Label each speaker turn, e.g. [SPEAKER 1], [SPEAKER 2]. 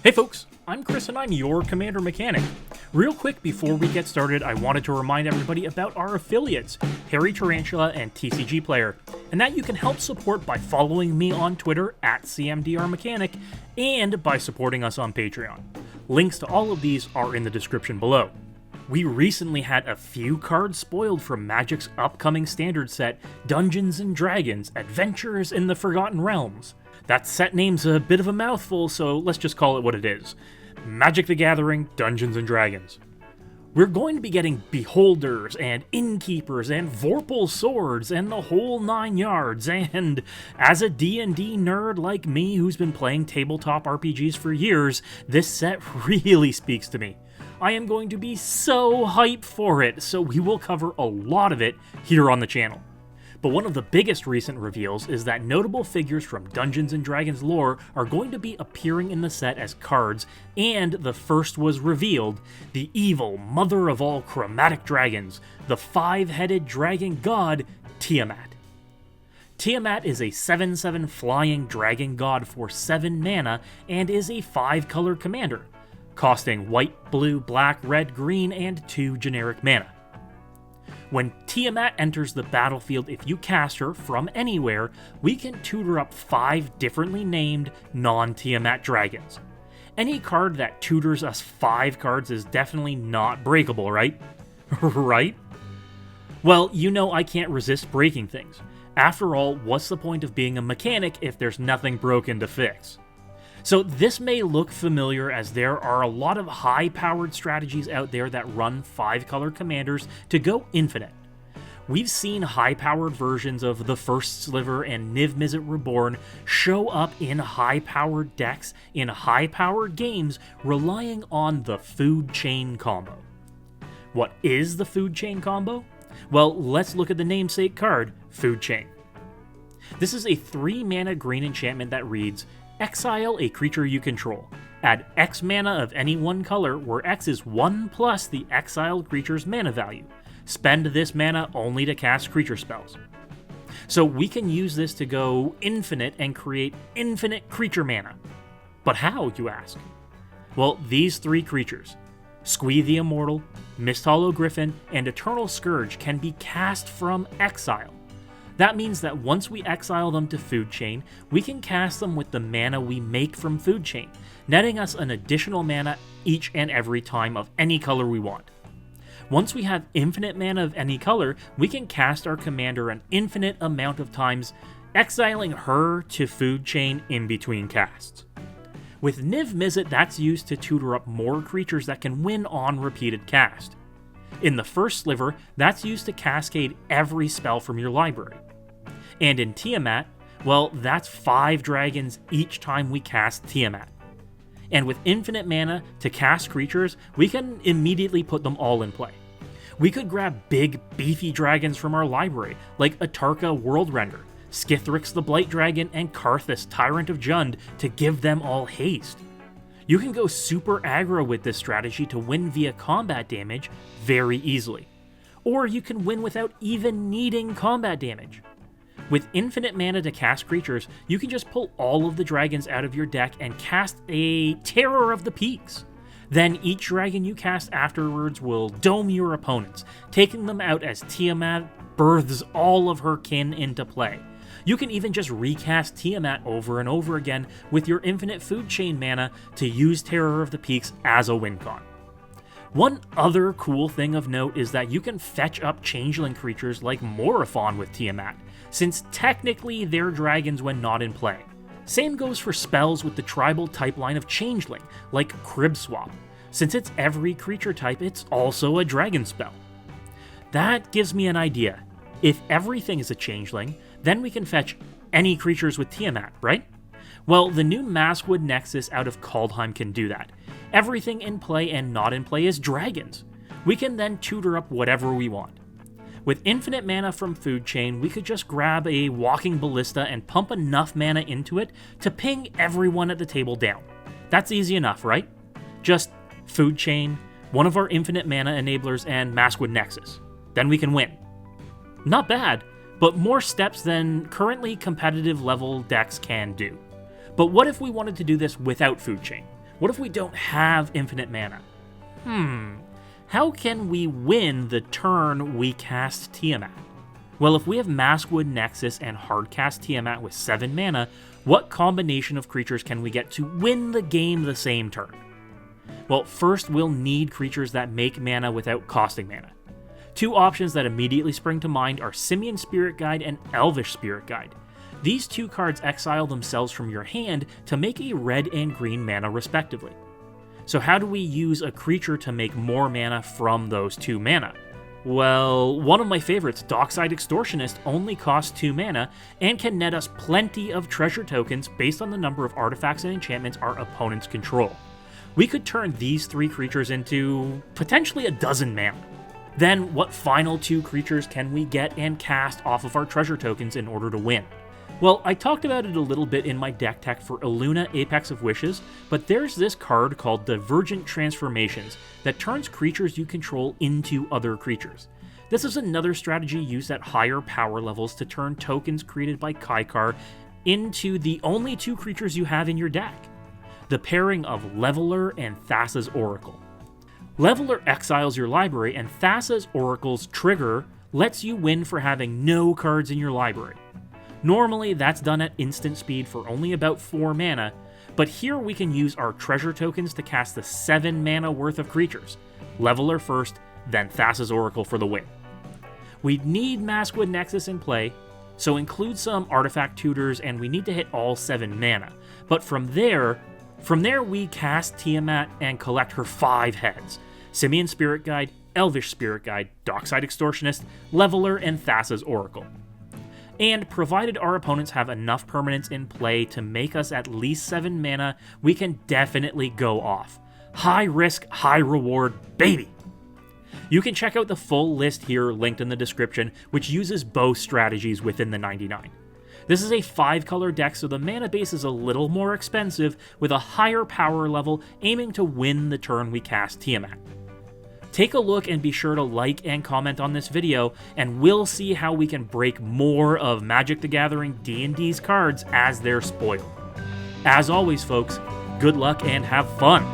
[SPEAKER 1] Hey folks, I'm Chris and I'm your Commander Mechanic. Real quick before we get started, I wanted to remind everybody about our affiliates, Harry Tarantula and TCG Player, and that you can help support by following me on Twitter at CMDRMechanic and by supporting us on Patreon. Links to all of these are in the description below. We recently had a few cards spoiled from Magic's upcoming standard set, Dungeons & Dragons: Adventures in the Forgotten Realms. That set name's a bit of a mouthful, so let's just call it what it is. Magic the Gathering, Dungeons & Dragons. We're going to be getting Beholders, and Innkeepers, and Vorpal Swords, and the whole 9 yards, and as a D&D nerd like me who's been playing tabletop RPGs for years, this set really speaks to me. I am going to be so hyped for it, so we will cover a lot of it here on the channel. But one of the biggest recent reveals is that notable figures from Dungeons & Dragons lore are going to be appearing in the set as cards, and the first was revealed, the evil mother of all chromatic dragons, the 5-headed dragon god, Tiamat. Tiamat is a 7/7 flying dragon god for 7 mana and is a 5-color commander, costing white, blue, black, red, green, and 2 generic mana. When Tiamat enters the battlefield, if you cast her from anywhere, we can tutor up 5 differently named non-Tiamat dragons. Any card that tutors us 5 cards is definitely not breakable, right? Right? Well, you know I can't resist breaking things. After all, what's the point of being a mechanic if there's nothing broken to fix? So this may look familiar as there are a lot of high-powered strategies out there that run 5-color commanders to go infinite. We've seen high-powered versions of the First Sliver and Niv Mizzet Reborn show up in high-powered decks in high-powered games relying on the food chain combo. What is the food chain combo? Well, let's look at the namesake card, Food Chain. This is a 3-mana green enchantment that reads, exile a creature you control. Add X mana of any one color, where X is 1 plus the exiled creature's mana value. Spend this mana only to cast creature spells. So we can use this to go infinite and create infinite creature mana. But how, you ask? Well, these 3 creatures, Squee the Immortal, Misthollow Griffin, and Eternal Scourge can be cast from exile. That means that once we exile them to Food Chain, we can cast them with the mana we make from Food Chain, netting us an additional mana each and every time of any color we want. Once we have infinite mana of any color, we can cast our commander an infinite amount of times, exiling her to Food Chain in between casts. With Niv Mizzet, that's used to tutor up more creatures that can win on repeated cast. In the First Sliver, that's used to cascade every spell from your library. And in Tiamat, well, that's 5 dragons each time we cast Tiamat. And with infinite mana to cast creatures, we can immediately put them all in play. We could grab big, beefy dragons from our library, like Atarka Worldrender, Skithrix the Blight Dragon, and Karthus Tyrant of Jund, to give them all haste. You can go super aggro with this strategy to win via combat damage very easily. Or you can win without even needing combat damage. With infinite mana to cast creatures, you can just pull all of the dragons out of your deck and cast a Terror of the Peaks. Then each dragon you cast afterwards will dome your opponents, taking them out as Tiamat births all of her kin into play. You can even just recast Tiamat over and over again with your infinite Food Chain mana to use Terror of the Peaks as a win con. One other cool thing of note is that you can fetch up changeling creatures like Morophon with Tiamat, since technically they're dragons when not in play. Same goes for spells with the tribal type line of changeling, like Crib Swap. Since it's every creature type, it's also a dragon spell. That gives me an idea. If everything is a changeling, then we can fetch any creatures with Tiamat, right? Well, the new Maskwood Nexus out of Kaldheim can do that. Everything in play and not in play is dragons. We can then tutor up whatever we want. With infinite mana from Food Chain, we could just grab a Walking Ballista and pump enough mana into it to ping everyone at the table down. That's easy enough, right? Just Food Chain, one of our infinite mana enablers, and Maskwood Nexus. Then we can win. Not bad, but more steps than currently competitive level decks can do. But what if we wanted to do this without Food Chain? What if we don't have infinite mana? How can we win the turn we cast Tiamat? Well, if we have Maskwood Nexus and hardcast Tiamat with 7 mana, what combination of creatures can we get to win the game the same turn? Well, first we'll need creatures that make mana without costing mana. 2 options that immediately spring to mind are Simian Spirit Guide and Elvish Spirit Guide. These 2 cards exile themselves from your hand to make a red and green mana respectively. So how do we use a creature to make more mana from those 2 mana? Well, one of my favorites, Dockside Extortionist, only costs 2 mana and can net us plenty of treasure tokens based on the number of artifacts and enchantments our opponents control. We could turn these 3 creatures into potentially a dozen mana. Then what final 2 creatures can we get and cast off of our treasure tokens in order to win? Well, I talked about it a little bit in my deck tech for Illuna Apex of Wishes, but there's this card called Divergent Transformations that turns creatures you control into other creatures. This is another strategy used at higher power levels to turn tokens created by Kaikar into the only 2 creatures you have in your deck. The pairing of Leveler and Thassa's Oracle. Leveler exiles your library, and Thassa's Oracle's trigger lets you win for having no cards in your library. Normally, that's done at instant speed for only about 4 mana, but here we can use our treasure tokens to cast the 7 mana worth of creatures. Leveler first, then Thassa's Oracle for the win. We need Maskwood Nexus in play, so include some artifact tutors, and we need to hit all 7 mana. But from there we cast Tiamat and collect her 5 heads. Simian Spirit Guide, Elvish Spirit Guide, Dockside Extortionist, Leveler, and Thassa's Oracle. And provided our opponents have enough permanents in play to make us at least 7 mana, we can definitely go off. High risk, high reward, baby! You can check out the full list here linked in the description, which uses both strategies within the 99. This is a 5-color deck, so the mana base is a little more expensive, with a higher power level aiming to win the turn we cast Tiamat. Take a look and be sure to like and comment on this video, and we'll see how we can break more of Magic the Gathering D&D's cards as they're spoiled. As always, folks, good luck and have fun!